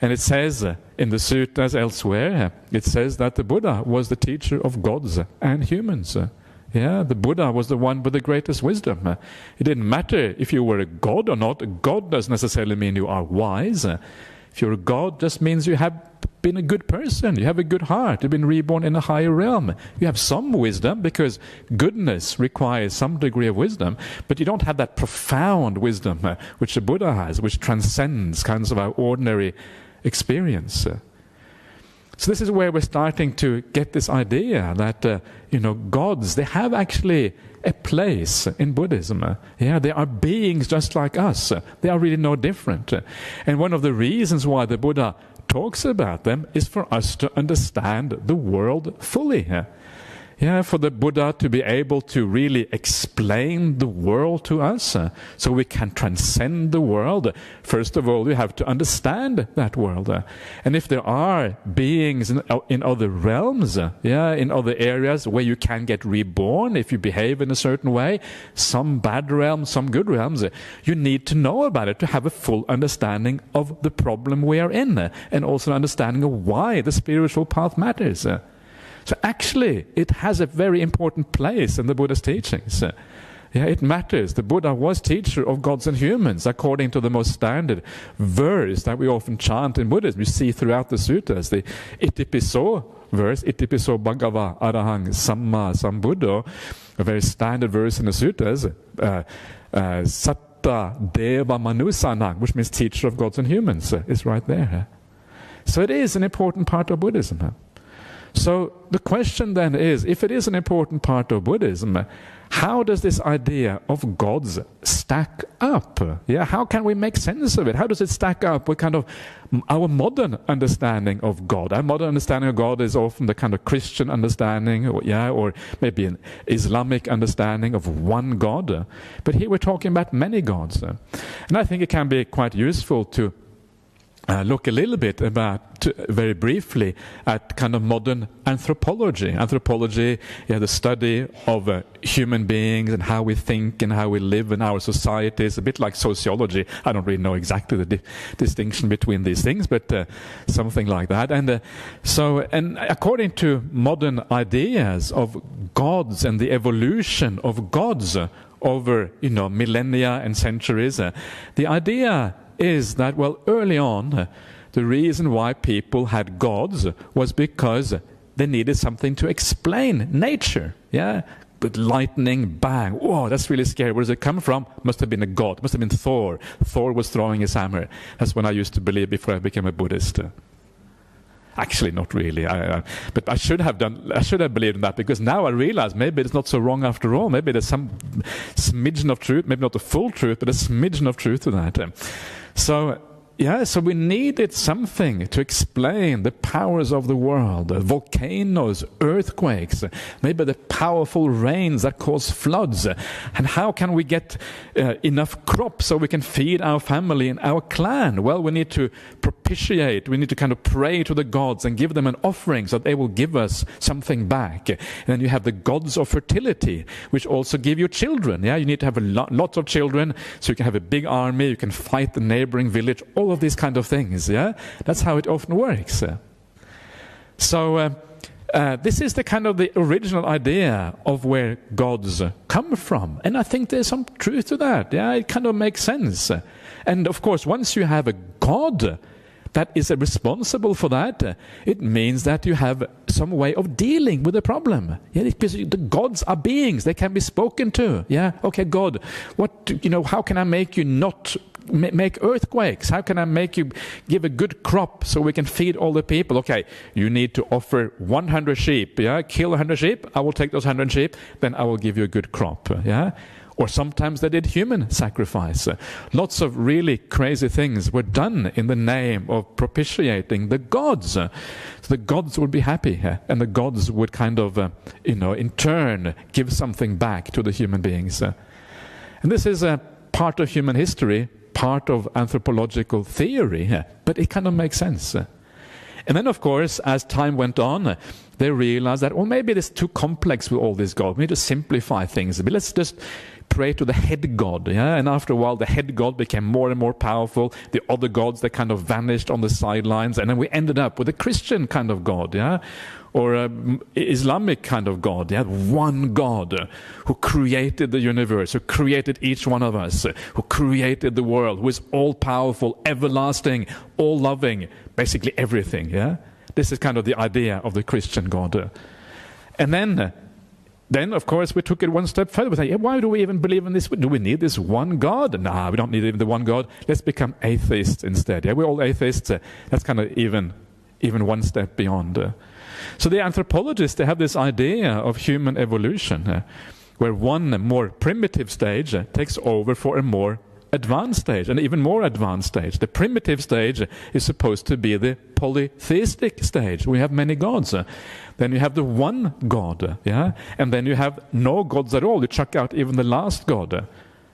And it says in the suttas elsewhere, it says that the Buddha was the teacher of gods and humans. Yeah, the Buddha was the one with the greatest wisdom. It didn't matter if you were a god or not. A god doesn't necessarily mean you are wise. If you're a god, just means you have been a good person. You have a good heart. You've been reborn in a higher realm. You have some wisdom, because goodness requires some degree of wisdom. But you don't have that profound wisdom which the Buddha has, which transcends kinds of our ordinary experience. So this is where we're starting to get this idea that, gods, they have actually a place in Buddhism. Yeah, they are beings just like us. They are really no different. And one of the reasons why the Buddha talks about them is for us to understand the world fully. Yeah, for the Buddha to be able to really explain the world to us, so we can transcend the world. First of all, we have to understand that world. And if there are beings in other realms, in other areas where you can get reborn if you behave in a certain way, some bad realms, some good realms, you need to know about it to have a full understanding of the problem we are in, and also an understanding of why the spiritual path matters. So actually, it has a very important place in the Buddha's teachings. Yeah, it matters. The Buddha was teacher of gods and humans, according to the most standard verse that we often chant in Buddhism. You see throughout the suttas, the Itipiso verse, Itipiso Bhagava Arahang Samma Sambuddho, a very standard verse in the suttas, Satta Deva Manusanang, which means teacher of gods and humans, is right there. So it is an important part of Buddhism. So the question then is, if it is an important part of Buddhism, how does this idea of gods stack up? Yeah, how can we make sense of it? How does it stack up with kind of our modern understanding of God? Our modern understanding of God is often the kind of Christian understanding, or maybe an Islamic understanding of one God. But here we're talking about many gods. And I think it can be quite useful to look a little bit very briefly at kind of modern anthropology. Anthropology, the study of human beings and how we think and how we live in our societies, a bit like sociology. I don't really know exactly the distinction between these things, but something like that. And and according to modern ideas of gods and the evolution of gods over millennia and centuries, the idea is that, well, early on, the reason why people had gods was because they needed something to explain nature. Yeah, with lightning, bang, whoa, that's really scary. Where does it come from? Must have been a god. Must have been Thor. Thor was throwing his hammer. That's what I used to believe before I became a Buddhist. Actually, not really. But I should have believed in that, because now I realize maybe it's not so wrong after all. Maybe there's some smidgen of truth, maybe not the full truth, but a smidgen of truth to that. So yeah, so we needed something to explain the powers of the world, volcanoes, earthquakes, maybe the powerful rains that cause floods. And how can we get enough crops so we can feed our family and our clan? Well, we need to propitiate, we need to kind of pray to the gods and give them an offering so that they will give us something back. And then you have the gods of fertility, which also give you children. Yeah, you need to have lots of children so you can have a big army, you can fight the neighboring village, all of these kind of things. Yeah, that's how it often works. So this is the kind of the original idea of where gods come from, and I think there's some truth to that. Yeah, it kind of makes sense. And of course, once you have a god that is responsible for that, it means that you have some way of dealing with the problem. Yeah, because the gods are beings; they can be spoken to. Yeah, okay, God, how can I make you not make earthquakes? How can I make you give a good crop so we can feed all the people? Okay, you need to offer 100 sheep. Yeah, kill 100 sheep. I will take those 100 sheep. Then I will give you a good crop. Yeah. Or sometimes they did human sacrifice. Lots of really crazy things were done in the name of propitiating the gods. So the gods would be happy, and the gods would kind of, in turn, give something back to the human beings. And this is a part of human history, part of anthropological theory, but it kind of makes sense. And then, of course, as time went on, they realized that, well, maybe it's too complex with all these gods. We need to simplify things. But let's just pray to the head god. Yeah? And after a while, the head god became more and more powerful. The other gods, they kind of vanished on the sidelines. And then we ended up with a Christian kind of god, yeah? Or an Islamic kind of God. Yeah? One God who created the universe, who created each one of us, who created the world, who is all-powerful, everlasting, all-loving, basically everything. Yeah, this is kind of the idea of the Christian God. And then of course, we took it one step further. We say, why do we even believe in this? Do we need this one God? Nah, we don't need even the one God. Let's become atheists instead. Yeah, we're all atheists. That's kind of even one step beyond. So the anthropologists, they have this idea of human evolution, where one more primitive stage takes over for a more advanced stage, an even more advanced stage. The primitive stage is supposed to be the polytheistic stage. We have many gods. Then you have the one God, yeah? And then you have no gods at all. You chuck out even the last God.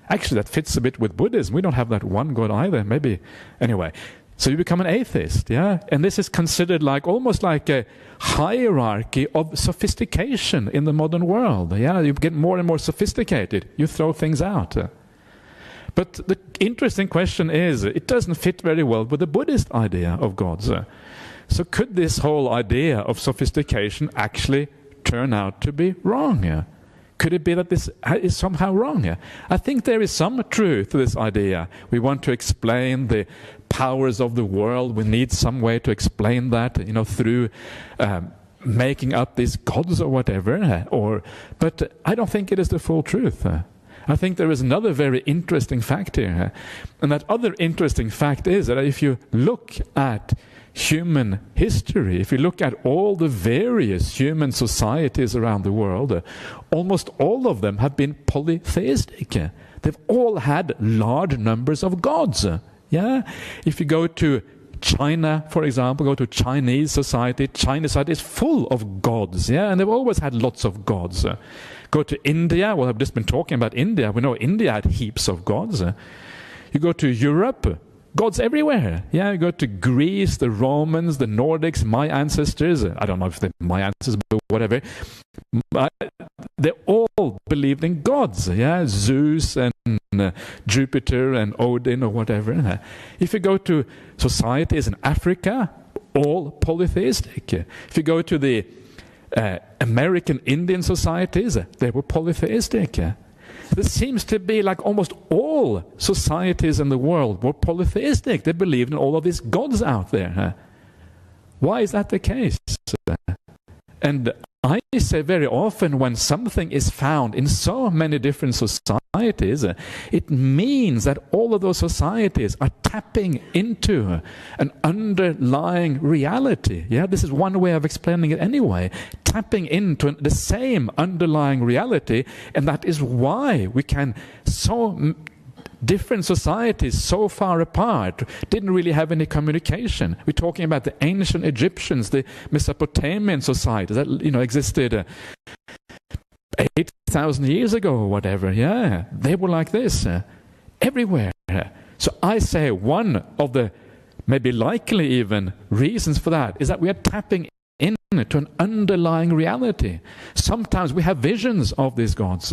Actually, that fits a bit with Buddhism. We don't have that one God either, maybe. Anyway, so you become an atheist, yeah? And this is considered almost like a hierarchy of sophistication in the modern world. Yeah, you get more and more sophisticated. You throw things out. But the interesting question is, it doesn't fit very well with the Buddhist idea of gods. So could this whole idea of sophistication actually turn out to be wrong? Could it be that this is somehow wrong? I think there is some truth to this idea. We want to explain the powers of the world. We need some way to explain that, through making up these gods or whatever. But I don't think it is the full truth. I think there is another very interesting fact here. And that other interesting fact is that if you look at human history, if you look at all the various human societies around the world, almost all of them have been polytheistic. They've all had large numbers of gods. Yeah? If you go to China, for example, go to Chinese society is full of gods. Yeah? And they've always had lots of gods. Go to India, well, I've just been talking about India. We know India had heaps of gods. You go to Europe, gods everywhere. Yeah, you go to Greece, the Romans, the Nordics, my ancestors. I don't know if they're my ancestors, but whatever. They all believed in gods. Yeah, Zeus and Jupiter and Odin or whatever. If you go to societies in Africa, all polytheistic. If you go to the American Indian societies, they were polytheistic. This seems to be like almost all societies in the world were polytheistic. They believed in all of these gods out there. Why is that the case? And I say very often when something is found in so many different societies, it means that all of those societies are tapping into an underlying reality. Yeah, this is one way of explaining it anyway. Tapping into the same underlying reality, and that is why we can so different societies so far apart, didn't really have any communication. We're talking about the ancient Egyptians, the Mesopotamian societies that existed 8,000 years ago or whatever. Yeah, they were like this everywhere. So I say one of the maybe likely even reasons for that is that we are tapping into an underlying reality. Sometimes we have visions of these gods.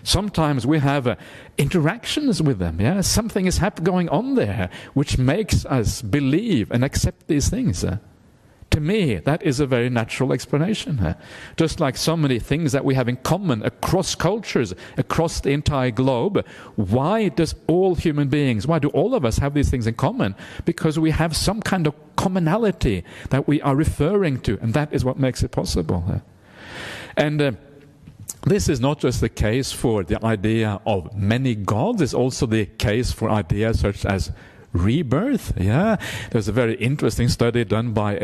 Sometimes we have interactions with them. Yeah, something is going on there which makes us believe and accept these things. To me, that is a very natural explanation. Just like so many things that we have in common across cultures, across the entire globe. Why does all human beings, why do all of us have these things in common? Because we have some kind of commonality that we are referring to, and that is what makes it possible. And this is not just the case for the idea of many gods, it's also the case for ideas such as rebirth. Yeah, there's a very interesting study done by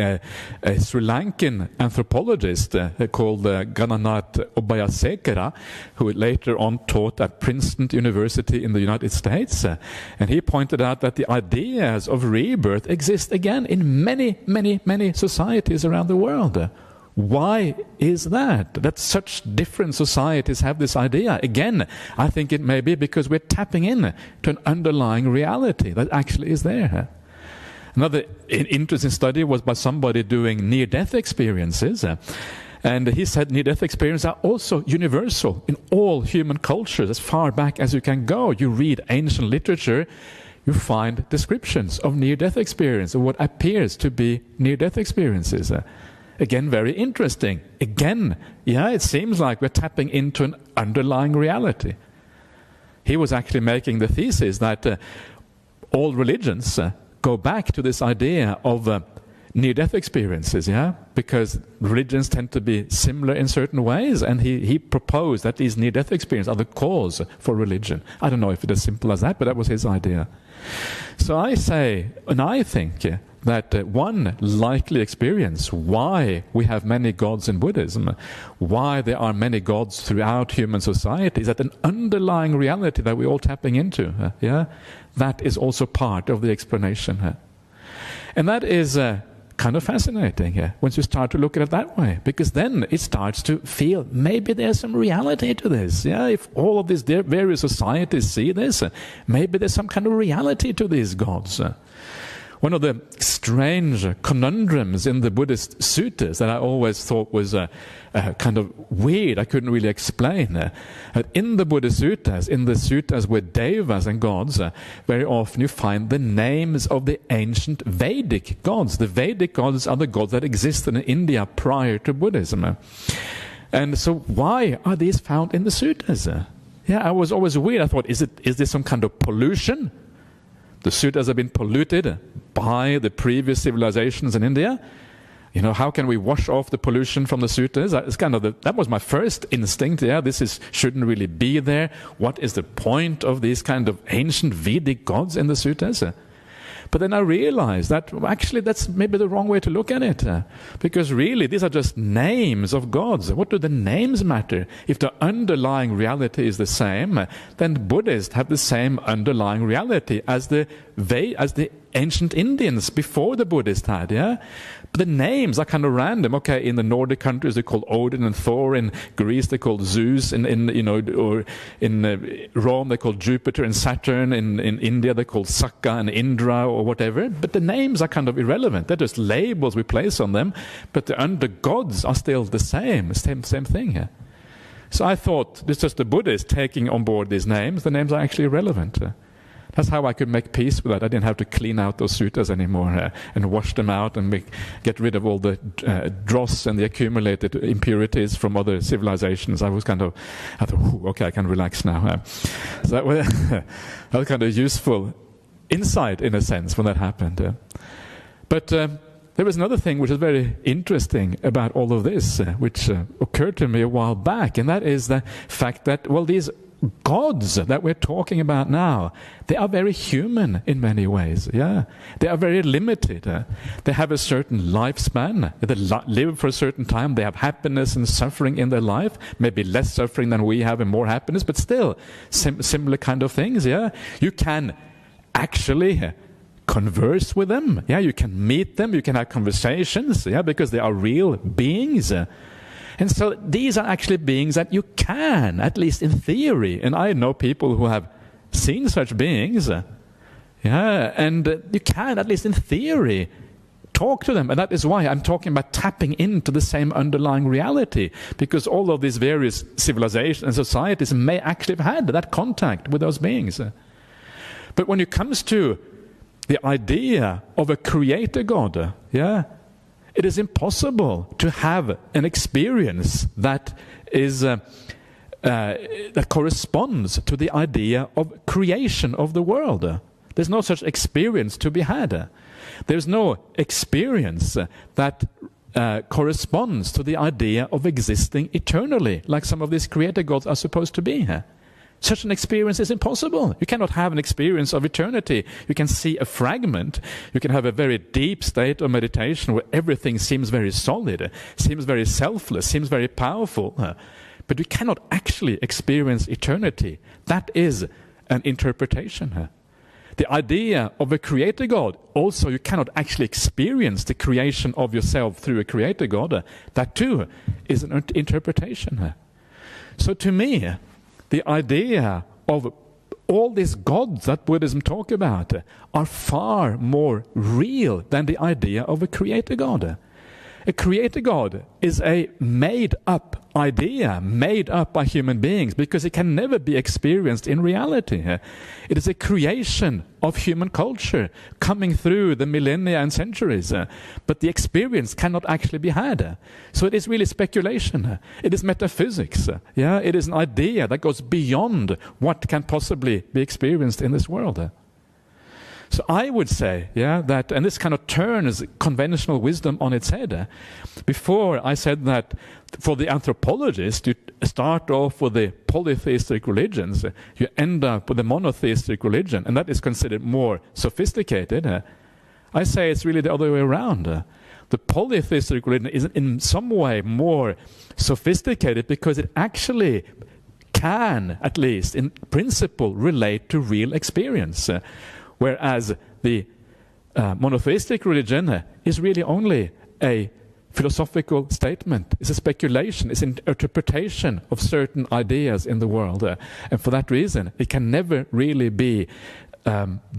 a Sri Lankan anthropologist called Gananath Obayasekera, who later on taught at Princeton University in the United States. And he pointed out that the ideas of rebirth exist again in many societies around the world. Why is that? That such different societies have this idea? Again, I think it may be because we're tapping in to an underlying reality that actually is there. Another interesting study was by somebody doing near-death experiences. And he said near-death experiences are also universal in all human cultures as far back as you can go. You read ancient literature, you find descriptions of near-death experience, of what appears to be near-death experiences. Again, very interesting. Again, yeah, it seems like we're tapping into an underlying reality. He was actually making the thesis that all religions go back to this idea of near-death experiences, yeah? Because religions tend to be similar in certain ways, and he proposed that these near-death experiences are the cause for religion. I don't know if it's as simple as that, but that was his idea. So I say, and I think, that one likely experience why we have many gods in Buddhism, why there are many gods throughout human society, is that an underlying reality that we're all tapping into, yeah, that is also part of the explanation. And that is kind of fascinating once you start to look at it that way, because then it starts to feel maybe there's some reality to this. Yeah, if all of these various societies see this, maybe there's some kind of reality to these gods. One of the strange conundrums in the Buddhist suttas that I always thought was kind of weird, I couldn't really explain. In the Buddhist suttas, in the suttas with Devas and gods, very often you find the names of the ancient Vedic gods. The Vedic gods are the gods that existed in India prior to Buddhism. And so why are these found in the suttas? Yeah, I was always weird. I thought, is this some kind of pollution? The suttas have been polluted by the previous civilizations in India. You know, how can we wash off the pollution from the suttas? It's kind of that was my first instinct. Yeah, shouldn't really be there. What is the point of these kind of ancient Vedic gods in the suttas? But then I realized that actually that's maybe the wrong way to look at it. Because really these are just names of gods. What do the names matter? If the underlying reality is the same, then Buddhists have the same underlying reality as the ancient Indians before the Buddhists had, yeah? But the names are kind of random. Okay, in the Nordic countries they're called Odin and Thor. In Greece they're called Zeus. Or in Rome they're called Jupiter and Saturn. In India they're called Sakka and Indra or whatever. But the names are kind of irrelevant. They're just labels we place on them. But the gods are still the same thing here. So I thought it's just the Buddhists taking on board these names. The names are actually irrelevant. That's how I could make peace with that. I didn't have to clean out those suttas anymore and wash them out and get rid of all the dross and the accumulated impurities from other civilizations. I thought, okay, I can relax now. So that was kind of useful insight in a sense when that happened. But there was another thing which is very interesting about all of this, which occurred to me a while back, and that is the fact that, well, these gods that we're talking about now, they are very human in many ways. Yeah, they are very limited. They have a certain lifespan. They live for a certain time. They have happiness and suffering in their life. Maybe less suffering than we have and more happiness, but still similar kind of things. Yeah, you can actually converse with them. Yeah, you can meet them. You can have conversations. Yeah, because they are real beings. And so these are actually beings that you can, at least in theory, and I know people who have seen such beings, and you can, at least in theory, talk to them. And that is why I'm talking about tapping into the same underlying reality, because all of these various civilizations and societies may actually have had that contact with those beings. But when it comes to the idea of a creator God, it is impossible to have an experience that is that corresponds to the idea of creation of the world. There's no such experience to be had. There's no experience that corresponds to the idea of existing eternally, like some of these creator gods are supposed to be. Such an experience is impossible. You cannot have an experience of eternity. You can see a fragment. You can have a very deep state of meditation where everything seems very solid, seems very selfless, seems very powerful. But you cannot actually experience eternity. That is an interpretation. The idea of a creator God, also you cannot actually experience the creation of yourself through a creator God. That too is an interpretation. So to me, the idea of all these gods that Buddhism talk about are far more real than the idea of a creator God. A creator God is a made-up idea, made up by human beings, because it can never be experienced in reality. It is a creation of human culture coming through the millennia and centuries, but the experience cannot actually be had. So it is really speculation. It is metaphysics. It is an idea that goes beyond what can possibly be experienced in this world. So I would say, that, and this kind of turns conventional wisdom on its head. Before I said that for the anthropologist, you start off with the polytheistic religions, you end up with the monotheistic religion, and that is considered more sophisticated. I say it's really the other way around. The polytheistic religion is in some way more sophisticated because it actually can, at least in principle, relate to real experience. Whereas the monotheistic religion is really only a philosophical statement. It's a speculation. It's an interpretation of certain ideas in the world. And for that reason, it can never really be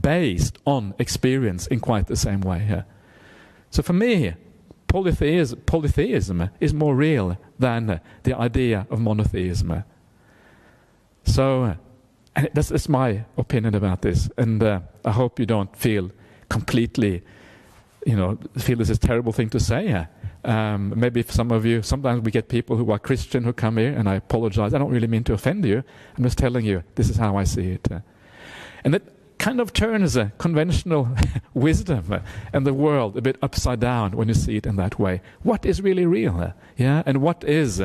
based on experience in quite the same way. So for me, polytheism is more real than the idea of monotheism. So and that's my opinion about this, and I hope you don't feel completely, feel this is a terrible thing to say. Maybe if some of you, sometimes we get people who are Christian who come here, and I apologize, I don't really mean to offend you, I'm just telling you, this is how I see it. And that kind of turns conventional wisdom and the world a bit upside down when you see it in that way. What is really real? And what is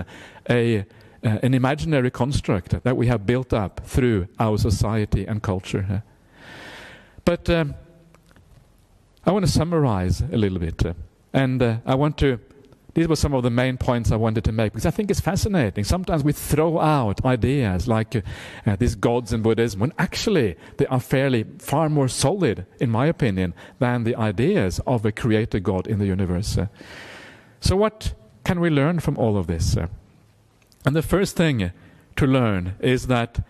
an imaginary construct that we have built up through our society and culture. But I want to summarize a little bit. And these were some of the main points I wanted to make, because I think it's fascinating. Sometimes we throw out ideas like these gods in Buddhism, when actually they are far more solid, in my opinion, than the ideas of a creator God in the universe. So what can we learn from all of this? And the first thing to learn is that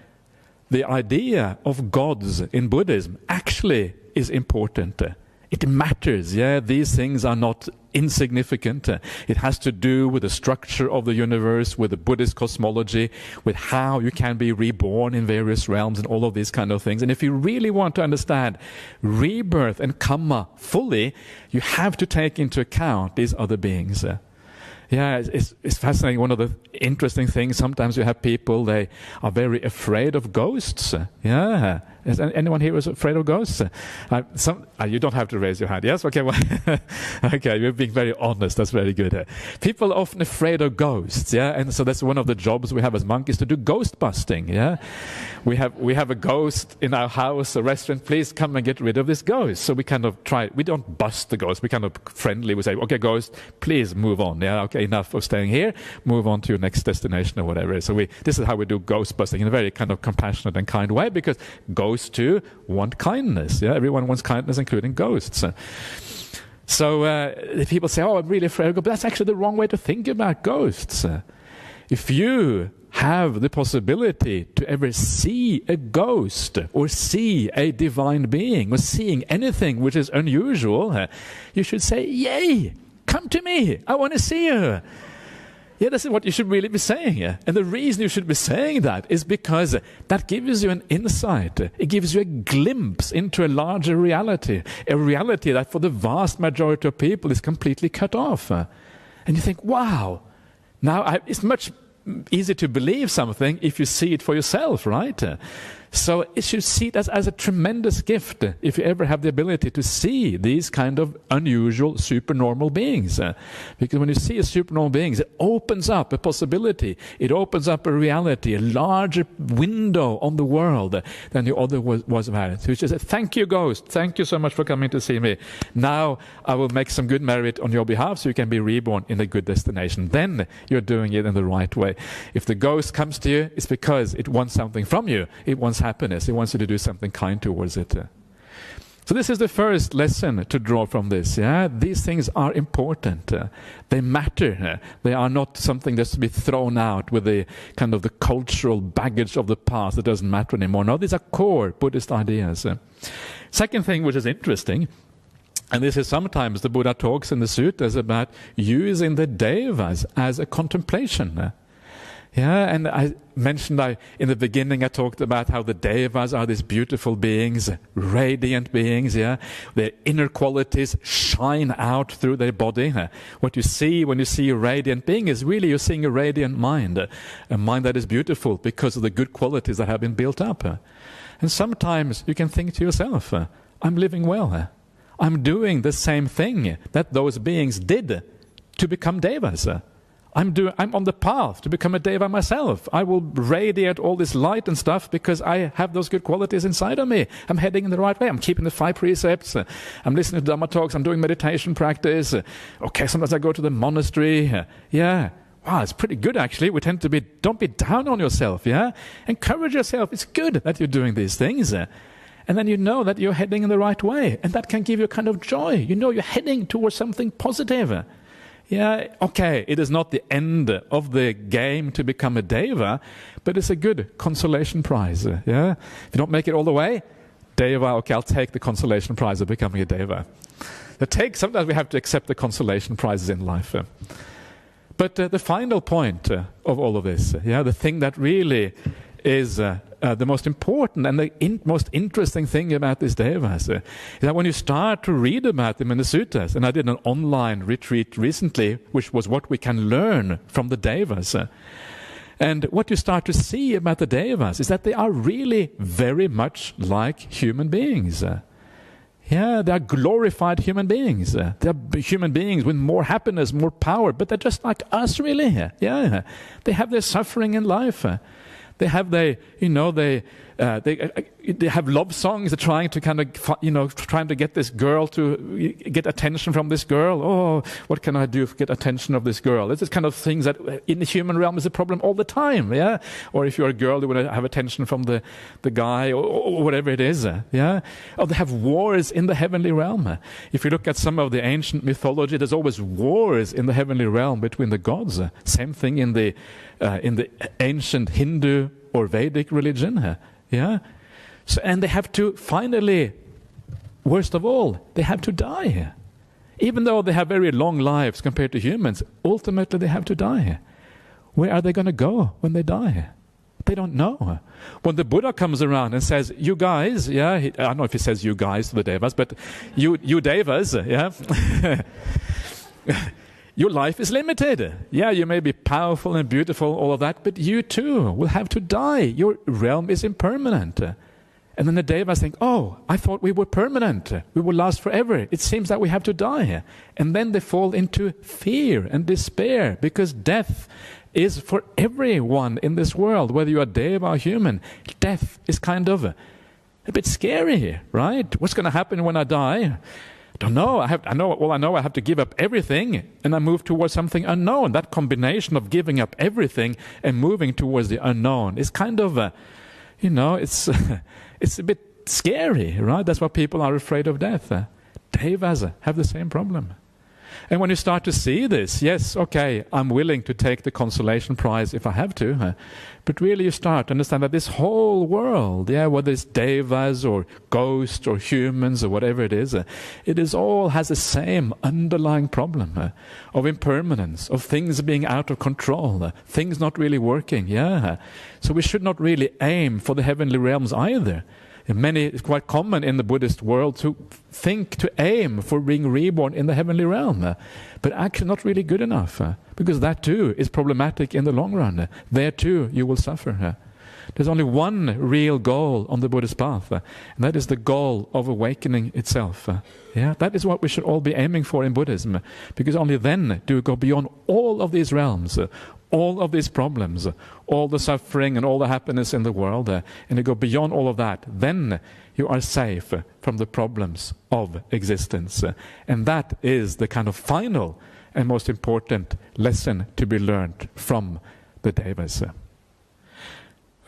the idea of gods in Buddhism actually is important. It matters, these things are not insignificant. It has to do with the structure of the universe, with the Buddhist cosmology, with how you can be reborn in various realms and all of these kind of things. And if you really want to understand rebirth and karma fully, you have to take into account these other beings. It's fascinating. One of the interesting things, sometimes you have people, they are very afraid of ghosts. Is anyone here was afraid of ghosts? You don't have to raise your hand. Yes? Okay. Well, okay, you're being very honest. That's very good. People are often afraid of ghosts. Yeah, and so that's one of the jobs we have as monks, is to do ghost busting. Yeah, we have a ghost in our house, a restaurant. Please come and get rid of this ghost. So we kind of try. We don't bust the ghost. We kind of friendly. We say, okay, ghost, please move on. Yeah, okay, enough of staying here. Move on to your next destination or whatever. So this is how we do ghost busting in a very kind of compassionate and kind way, because ghosts too want kindness. Yeah, everyone wants kindness, including ghosts. So people say, oh, I'm really afraid of ghosts. But that's actually the wrong way to think about ghosts. If you have the possibility to ever see a ghost or see a divine being or seeing anything which is unusual, you should say, yay, come to me, I want to see you. Yeah, this is what you should really be saying. And the reason you should be saying that is because that gives you an insight. It gives you a glimpse into a larger reality. A reality that for the vast majority of people is completely cut off. And you think, wow, now it's much easier to believe something if you see it for yourself, right? So you should see it as a tremendous gift if you ever have the ability to see these kind of unusual supernormal beings. Because when you see a supernormal beings, it opens up a possibility. It opens up a reality, a larger window on the world than you otherwise had. So you should say, thank you, ghost. Thank you so much for coming to see me. Now I will make some good merit on your behalf so you can be reborn in a good destination. Then you're doing it in the right way. If the ghost comes to you, it's because it wants something from you. It wants happiness. It wants you to do something kind towards it. So this is the first lesson to draw from this. Yeah, these things are important. They matter. They are not something that's to be thrown out with the kind of the cultural baggage of the past that doesn't matter anymore. No, these are core Buddhist ideas. Second thing which is interesting, and this is sometimes the Buddha talks in the suttas about using the Devas as a contemplation. Yeah, and I mentioned in the beginning I talked about how the Devas are these beautiful beings, radiant beings, yeah. Their inner qualities shine out through their body. What you see when you see a radiant being is really you're seeing a radiant mind, a mind that is beautiful because of the good qualities that have been built up. And sometimes you can think to yourself, I'm living well. I'm doing the same thing that those beings did to become Devas. I'm on the path to become a Deva myself. I will radiate all this light and stuff because I have those good qualities inside of me. I'm heading in the right way. I'm keeping the 5 precepts. I'm listening to Dhamma talks. I'm doing meditation practice. Okay, sometimes I go to the monastery. Yeah. Wow, it's pretty good actually. We tend to don't be down on yourself, yeah? Encourage yourself. It's good that you're doing these things. And then you know that you're heading in the right way. And that can give you a kind of joy. You know you're heading towards something positive. Yeah, okay, it is not the end of the game to become a Deva, but it's a good consolation prize. Yeah, if you don't make it all the way, Deva, okay, I'll take the consolation prize of becoming a Deva. Sometimes we have to accept the consolation prizes in life. But the final point of all of this, yeah, the thing that really is the most important and the most interesting thing about these Devas is that when you start to read about them in the suttas, and I did an online retreat recently, which was what we can learn from the Devas, and what you start to see about the Devas is that they are really very much like human beings. Yeah, they are glorified human beings. They are human beings with more happiness, more power, but they're just like us, really. Yeah, they have their suffering in life. They have they have love songs. They're trying to kind of, trying to get this girl to get attention from this girl. Oh, what can I do to get attention of this girl? It's this kind of things that in the human realm is a problem all the time. Yeah, or if you're a girl, you want to have attention from the guy or whatever it is. Yeah, or they have wars in the heavenly realm. If you look at some of the ancient mythology, there's always wars in the heavenly realm between the gods. Same thing in the ancient Hindu or Vedic religion. Yeah, so, and they have to finally, worst of all, they have to die. Even though they have very long lives compared to humans, ultimately they have to die. Where are they going to go when they die? They don't know. When the Buddha comes around and says, you guys, yeah, I don't know if he says you guys to the Devas, but you Devas, yeah, your life is limited. Yeah, you may be powerful and beautiful, all of that, but you too will have to die. Your realm is impermanent. And then the Devas think, oh, I thought we were permanent. We will last forever. It seems that we have to die. And then they fall into fear and despair, because death is for everyone in this world, whether you are Deva or human. Death is kind of a bit scary, right? What's going to happen when I die? I don't know. I know I have to give up everything, and I move towards something unknown. That combination of giving up everything and moving towards the unknown is kind of it's it's a bit scary, right? That's why people are afraid of death. Devas have the same problem. And when you start to see this, yes, okay, I'm willing to take the consolation prize if I have to. But really you start to understand that this whole world, whether it's Devas or ghosts or humans or whatever it is all has the same underlying problem of impermanence, of things being out of control, things not really working. So we should not really aim for the heavenly realms either. It's quite common in the Buddhist world to think, to aim for being reborn in the heavenly realm, but actually not really good enough, because that too is problematic in the long run. There too you will suffer. There's only one real goal on the Buddhist path, and that is the goal of awakening itself. That is what we should all be aiming for in Buddhism, because only then do we go beyond all of these realms, all of these problems, all the suffering and all the happiness in the world, and you go beyond all of that. Then you are safe from the problems of existence. And that is the kind of final and most important lesson to be learned from the Devas.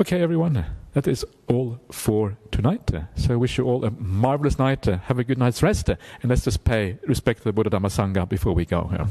Okay, everyone, that is all for tonight. So I wish you all a marvelous night. Have a good night's rest. And let's just pay respect to the Buddha Dhamma Sangha before we go.